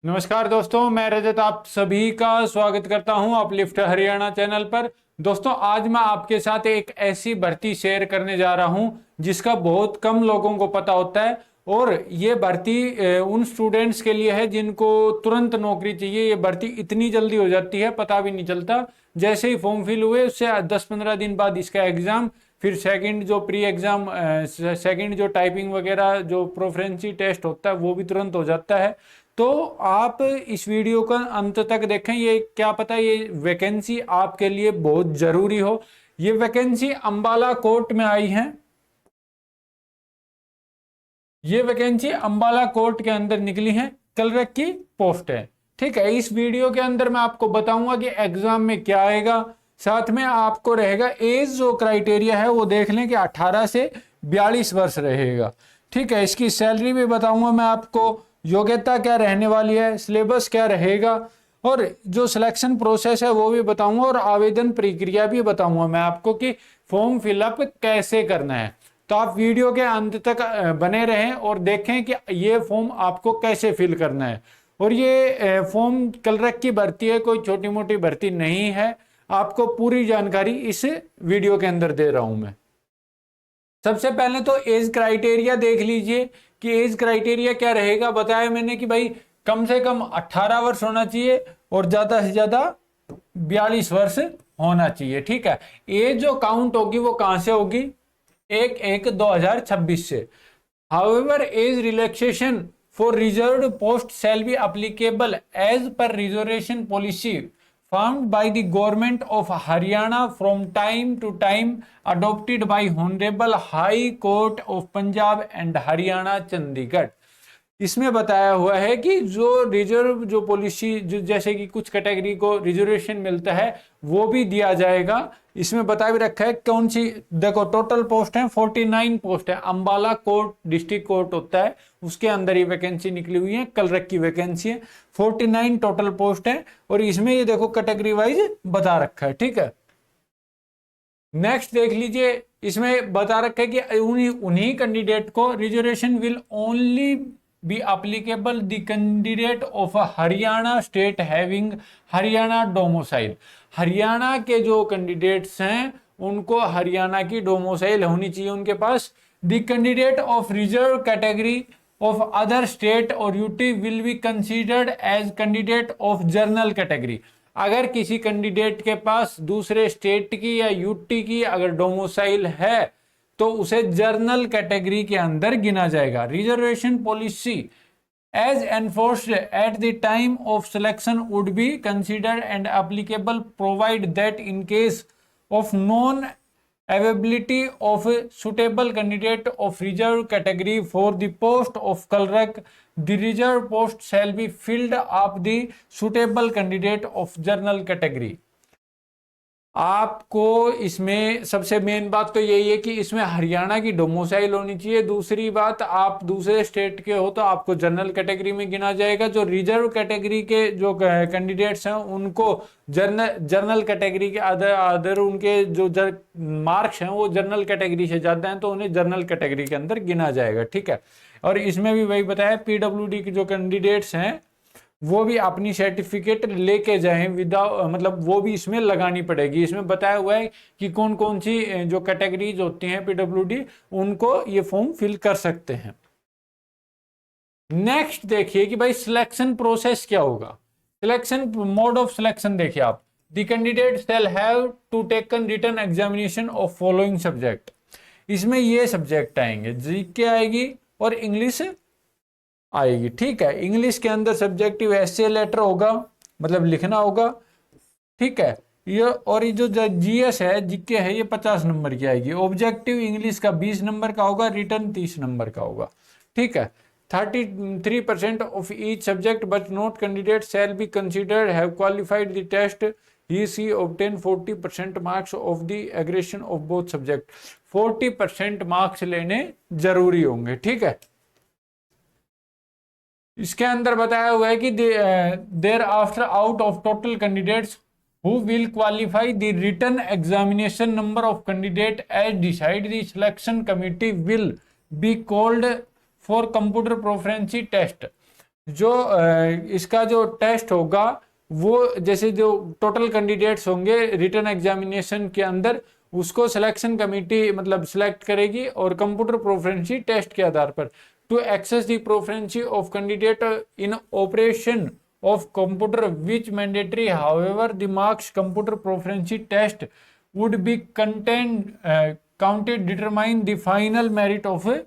नमस्कार दोस्तों, मैं रजत आप सभी का स्वागत करता हूं अपलिफ्ट हरियाणा चैनल पर। दोस्तों, आज मैं आपके साथ एक ऐसी भर्ती शेयर करने जा रहा हूं जिसका बहुत कम लोगों को पता होता है। और ये भर्ती उन स्टूडेंट्स के लिए है जिनको तुरंत नौकरी चाहिए। ये भर्ती इतनी जल्दी हो जाती है, पता भी नहीं चलता। जैसे ही फॉर्म फिल हुए उससे 10-15 दिन बाद इसका एग्जाम, फिर सेकंड जो प्री एग्जाम, सेकंड जो टाइपिंग वगैरह जो प्रोफिशिएंसी टेस्ट होता है वो भी तुरंत हो जाता है। तो आप इस वीडियो का अंत तक देखें, ये क्या पता ये वैकेंसी आपके लिए बहुत जरूरी हो। ये वैकेंसी अंबाला कोर्ट में आई है। ये वैकेंसी अंबाला कोर्ट के अंदर निकली है, क्लर्क की पोस्ट है। ठीक है, इस वीडियो के अंदर मैं आपको बताऊंगा कि एग्जाम में क्या आएगा। साथ में आपको रहेगा एज जो क्राइटेरिया है वो देख लें कि 18 से 42 वर्ष रहेगा। ठीक है, इसकी सैलरी भी बताऊंगा मैं आपको, योग्यता क्या रहने वाली है, सिलेबस क्या रहेगा, और जो सिलेक्शन प्रोसेस है वो भी बताऊंगा, और आवेदन प्रक्रिया भी बताऊंगा मैं आपको कि फॉर्म फिलअप कैसे करना है। तो आप वीडियो के अंत तक बने रहें और देखें कि ये फॉर्म आपको कैसे फिल करना है। और ये फॉर्म क्लर्क की भर्ती है, कोई छोटी मोटी भर्ती नहीं है। आपको पूरी जानकारी इस वीडियो के अंदर दे रहा हूं मैं। सबसे पहले तो एज क्राइटेरिया देख लीजिए कि एज क्राइटेरिया क्या रहेगा। बताया मैंने कि भाई कम से कम 18 वर्ष होना चाहिए और ज्यादा से ज्यादा 42 वर्ष होना चाहिए। ठीक है, एज जो काउंट होगी वो कहां से होगी? 1/1/2026 से। However as relaxation for reserved post shall be applicable as per reservation policy formed by the government of Haryana from time to time, adopted by Honorable High Court of Punjab and Haryana Chandigarh। इसमें बताया हुआ है कि जो reserve जो policy जो जैसे कि कुछ कैटेगरी को रिजर्वेशन मिलता है वो भी दिया जाएगा। इसमें बता भी रखा है कौन सी। देखो, टोटल पोस्ट है 49 पोस्ट है। अंबाला कोर्ट डिस्ट्रिक्ट कोर्ट होता है, उसके अंदर ये वैकेंसी निकली हुई है, क्लर्क की वैकेंसी है। 49 टोटल पोस्ट है और इसमें ये देखो कैटेगरी वाइज बता रखा है। ठीक है, नेक्स्ट देख लीजिए, इसमें बता रखा है कि उन्हीं कैंडिडेट को reservation will only B applicable the candidate of Haryana state having Haryana domicile. Haryana के जो कैंडिडेट्स हैं उनको हरियाणा की डोमोसाइल होनी चाहिए उनके पास। The candidate of reserve category of other state और UT will be considered as candidate of general category. अगर किसी कैंडिडेट के पास दूसरे स्टेट की या यूटी की अगर डोमोसाइल है तो उसे जर्नल कैटेगरी के अंदर गिना जाएगा। Reservation policy as enforced at the time of selection would be considered and applicable provide that in case of non availability of a suitable candidate of reserve category for the post of clerk, the reserve post shall be filled up the suitable candidate of general category। आपको इसमें सबसे main बात तो यही है कि इसमें हरियाणा की डोमिसाइल होनी चाहिए। दूसरी बात, आप दूसरे स्टेट के हो तो आपको जनरल कैटेगरी में गिना जाएगा। जो रिजर्व कैटेगरी के जो कैंडिडेट्स हैं उनको जनरल कैटेगरी के अदर उनके जो मार्क्स हैं वो जनरल कैटेगरी से ज्यादा हैं तो उन्हें जनरल कैटेगरी के अंदर गिना जाएगा। ठीक है, और इसमें भी वही बताया पीडब्ल्यूडी के जो कैंडिडेट्स हैं वो भी अपनी सर्टिफिकेट लेके जाएं विदाउट, मतलब वो भी इसमें लगानी पड़ेगी। इसमें बताया हुआ है कि कौन कौन सी जो कैटेगरीज होती हैं पीडब्ल्यूडी उनको ये फॉर्म फिल कर सकते हैं। नेक्स्ट देखिए कि भाई सिलेक्शन प्रोसेस क्या होगा। सिलेक्शन मोड ऑफ सिलेक्शन देखिए आप, the candidate shall have to taken written examination of following subject. इसमें ये सब्जेक्ट आएंगे, जीके आएगी और इंग्लिश आएगी। ठीक है, इंग्लिश के अंदर सब्जेक्टिव एसे लेटर होगा, मतलब लिखना होगा। ठीक है, ये और ये जो जीएस है जीके है ये 50 नंबर की आएगी। ऑब्जेक्टिव इंग्लिश का 20 नंबर का होगा, रिटर्न 30 नंबर का होगा। ठीक है, 33% of each subject but not candidate shall be considered have qualified the test he she obtain 40% marks of the aggression of both subject. 40% marks लेने जरूरी होंगे। ठीक है, इसके अंदर बताया हुआ है कि there after out of total candidates who will qualify the written examination number of candidate as decide the selection committee will be called for computer proficiency test। जो इसका जो टेस्ट होगा वो जैसे जो टोटल कैंडिडेट्स होंगे रिटन एग्जामिनेशन के अंदर, उसको सिलेक्शन कमेटी मतलब सिलेक्ट करेगी और कंप्यूटर प्रोफिशिएंसी टेस्ट के आधार पर to access the proficiency of candidate in operation of computer which mandatory however the marks computer proficiency test would be counted determine the final merit of a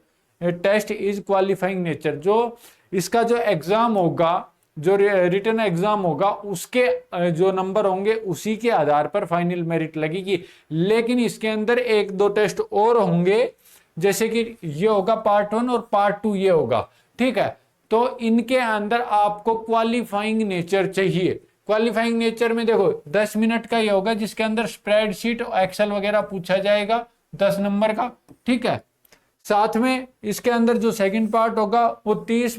test is qualifying nature। जो इसका जो exam होगा, जो written exam होगा, उसके जो number होंगे उसी के आधार पर फाइनल मेरिट लगेगी। लेकिन इसके अंदर एक दो टेस्ट और होंगे, जैसे कि ये होगा पार्ट 1 और पार्ट 2 ये होगा, ठीक है। तो इनके अंदर आपको क्वालिफाइंग नेचर चाहिए। क्वालिफाइंग नेचर में देखो 10 मिनट का ये होगा जिसके अंदर स्प्रेडशीट एक्सेल वगैरह पूछा जाएगा 10 नंबर का, ठीक है। साथ में इसके अंदर जो सेकंड पार्ट होगा वो 30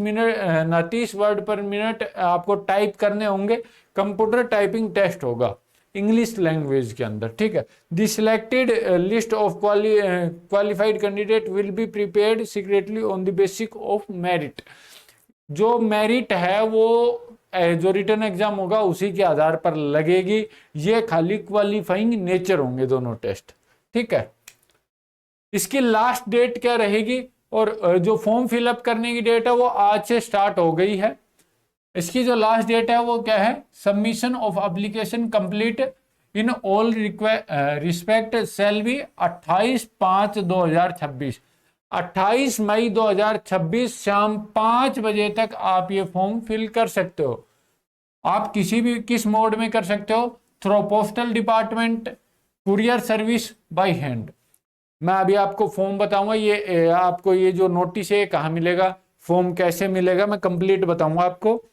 वर्ड पर मिनट आपको टाइप करने होंगे, कंप्यूटर टाइपिंग टेस्ट होगा इंग्लिश लैंग्वेज के अंदर, ठीक है। The selected list of qualified candidate will be prepared secretly on the basis of merit. जो मेरिट है वो जो रिटन एग्जाम होगा उसी के आधार पर लगेगी। ये खाली क्वालिफाइंग नेचर होंगे दोनों टेस्ट, ठीक है। इसकी लास्ट डेट क्या रहेगी, और जो फॉर्म फिलअप करने की डेट है वो आज से स्टार्ट हो गई है। इसकी जो लास्ट डेट है वो क्या है, submission of application complete in all respect shall be 28/5/2026। 28 मई 2026 शाम 5 बजे तक आप ये फॉर्म फिल कर सकते हो। आप किस मोड में कर सकते हो, through postal department, courier service, by hand. मैं अभी आपको फॉर्म बताऊंगा, ये आपको ये जो नोटिस है कहाँ मिलेगा, फॉर्म कैसे मिलेगा, मैं कंप्लीट बताऊंगा आपको।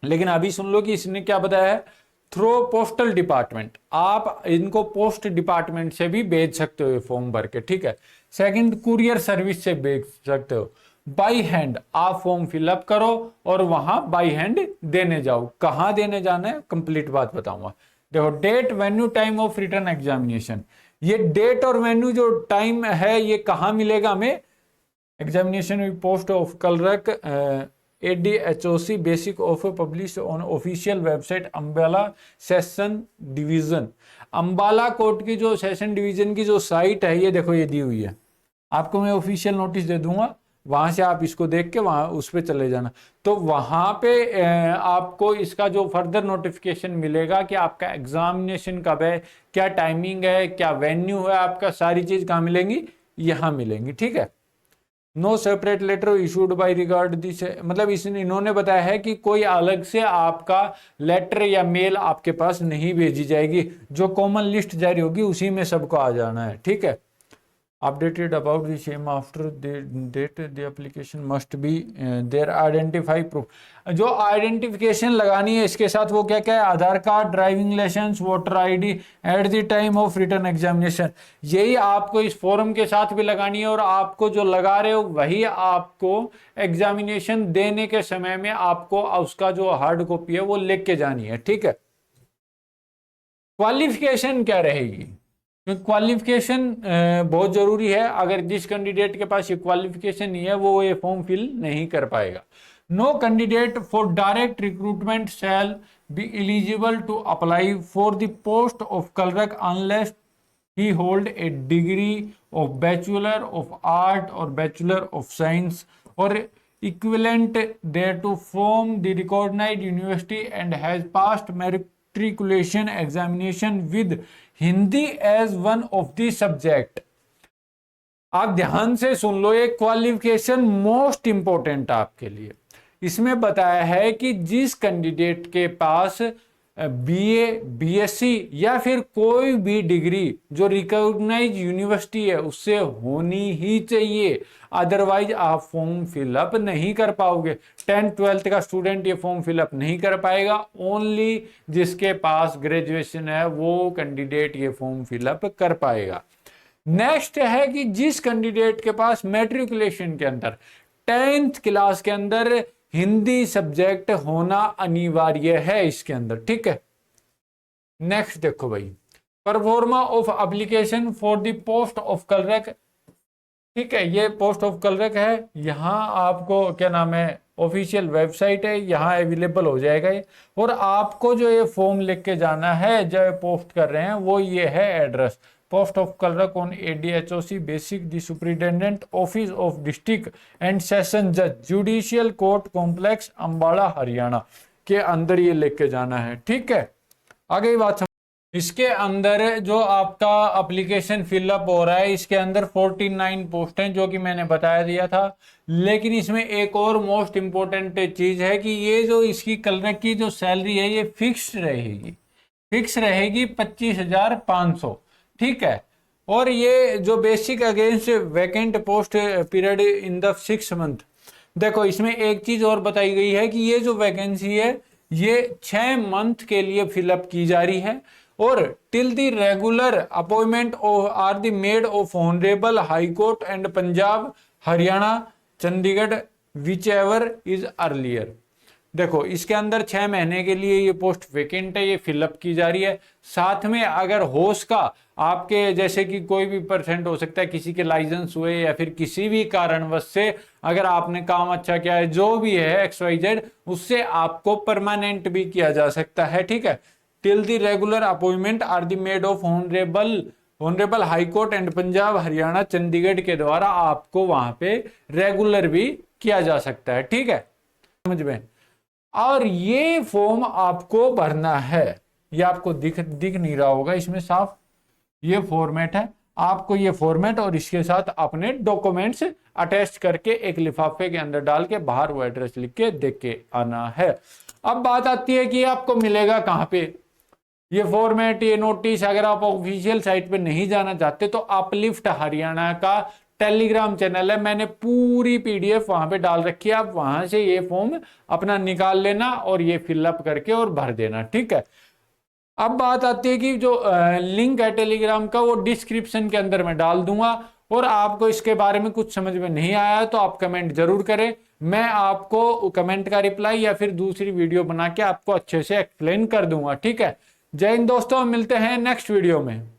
लेकिन अभी सुन लो कि इसने क्या बताया है, थ्रू पोस्टल डिपार्टमेंट। आप इनको पोस्ट डिपार्टमेंट से भी भेज सकते हो ये फॉर्म भर के, ठीक है। सेकंड, कुरियर सर्विस से भेज सकते हो। बाई हैंड आप फॉर्म फिलअप करो और वहां बाई हैंड देने जाओ। कहां देने जाना है कंप्लीट बात बताऊंगा। देखो, date, venue, time of return examination, ये डेट और वेन्यू जो टाइम है ये कहां मिलेगा हमें, examination post of clerk ADHOC basis of publish on official website Ambala session division. Ambala court की जो सेशन डिवीजन की जो साइट है ये देखो ये दी हुई है, आपको मैं ऑफिशियल नोटिस दे दूंगा, वहां से आप इसको देख के वहां उस पर चले जाना। तो वहां पे आपको इसका जो फर्दर नोटिफिकेशन मिलेगा कि आपका एग्जामिनेशन कब है, क्या टाइमिंग है, क्या वेन्यू है आपका, सारी चीज कहाँ मिलेंगी, यहाँ मिलेंगी, ठीक है। No separate letter issued by regard this, मतलब इन्होंने बताया है कि कोई अलग से आपका लेटर या मेल आपके पास नहीं भेजी जाएगी, जो कॉमन लिस्ट जारी होगी उसी में सबको आ जाना है, ठीक है। Updated about the same after date the application must be there identify proof. जो आइडेंटिफिकेशन लगानी है इसके साथ वो क्या क्या है, Aadhaar card, driving licence, voter ID at the time of return examination. यही आपको इस फॉर्म के साथ भी लगानी है और आपको जो लगा रहे हो वही आपको एग्जामिनेशन देने के समय में आपको उसका जो हार्ड कॉपी है वो लिख के जानी है, ठीक है। क्वालिफिकेशन क्या रहेगी, क्वालिफिकेशन बहुत जरूरी है। अगर जिस कैंडिडेट के पास ये क्वालिफिकेशन नहीं है वो ये फॉर्म फिल नहीं कर पाएगा। No candidate for direct recruitment shall be eligible to apply for the post of clerk unless he hold a degree of bachelor of art or bachelor of science or equivalent thereto from the recognized university and has passed matriculation examination with Hindi as one of the subject. आप ध्यान से सुन लो, ये qualification most important आपके लिए। इसमें बताया है कि जिस कैंडिडेट के पास बीए, बीएससी या फिर कोई भी डिग्री जो रिकॉग्नाइज यूनिवर्सिटी है उससे होनी ही चाहिए, अदरवाइज आप फॉर्म फिलअप नहीं कर पाओगे। 10th-12th का स्टूडेंट ये फॉर्म फिलअप नहीं कर पाएगा, ओनली जिसके पास ग्रेजुएशन है वो कैंडिडेट ये फॉर्म फिलअप कर पाएगा। नेक्स्ट है कि जिस कैंडिडेट के पास मैट्रिकुलेशन के अंदर 10th क्लास के अंदर हिंदी सब्जेक्ट होना अनिवार्य है इसके अंदर, ठीक है। नेक्स्ट देखो भाई, pro forma of application for the post of clerk, ठीक है। ये पोस्ट ऑफ क्लर्क है, यहां आपको क्या नाम है, ऑफिशियल वेबसाइट है, यहाँ अवेलेबल हो जाएगा ये। और आपको जो ये फॉर्म लिख के जाना है, जो पोस्ट कर रहे हैं, वो ये है address, post of clerk on ADHOC basic the superintendent office of district and session जज judicial court complex Ambala Haryana के अंदर ये लिख के जाना है। ठीक है, आगे बात इसके अंदर जो आपका एप्लीकेशन फिलअप हो रहा है, इसके अंदर 49 पोस्ट हैं जो कि मैंने बताया दिया था। लेकिन इसमें एक और मोस्ट इंपॉर्टेंट चीज है कि ये जो इसकी क्लर्क की जो सैलरी है ये फिक्स्ड रहेगी, फिक्स रहेगी 25,500। ठीक है, और ये जो basic against vacant post period in the 6 month, देखो इसमें एक चीज और बताई गई है कि ये जो वैकेंसी है ये 6 मंथ के लिए फिलअप की जा रही है, और till the regular appointment are the made of honourable High Court and Punjab Haryana Chandigarh whichever is earlier. देखो इसके अंदर 6 महीने के लिए ये पोस्ट वेकेंट है, ये फिलअप की जा रही है। साथ में अगर होश का आपके जैसे कि कोई भी परसेंट हो सकता है, किसी के लाइसेंस हुए या फिर किसी भी कारणवश से अगर आपने काम अच्छा किया है, जो भी है XYZ, उससे आपको परमानेंट भी किया जा सकता है। ठीक है, till the regular appointment are the made of honourable High Court and Punjab Haryana Chandigarh के द्वारा आपको वहां पे रेगुलर भी किया जा सकता है। ठीक है, समझ में। और ये फॉर्म आपको भरना है, ये आपको दिख नहीं रहा होगा, इसमें साफ ये फॉर्मेट है। आपको ये फॉर्मेट और इसके साथ अपने डॉक्यूमेंट्स अटैच करके एक लिफाफे के अंदर डाल के बाहर वो एड्रेस लिख के देख के आना है। अब बात आती है कि आपको मिलेगा कहाँ पे ये फॉर्मेट, ये नोटिस। अगर आप ऑफिशियल साइट पे नहीं जाना चाहते तो अपलिफ्ट हरियाणा का टेलीग्राम चैनल है, मैंने पूरी PDF वहां पे डाल रखी है, आप वहां से ये फॉर्म अपना निकाल लेना और ये फिलअप करके और भर देना। ठीक है, अब बात आती है कि जो लिंक है टेलीग्राम का, वो डिस्क्रिप्शन के अंदर मैं डाल दूंगा। और आपको इसके बारे में कुछ समझ में नहीं आया तो आप कमेंट जरूर करें, मैं आपको कमेंट का रिप्लाई या फिर दूसरी वीडियो बना के आपको अच्छे से एक्सप्लेन कर दूंगा। ठीक है, जय हिंद दोस्तों, मिलते हैं नेक्स्ट वीडियो में।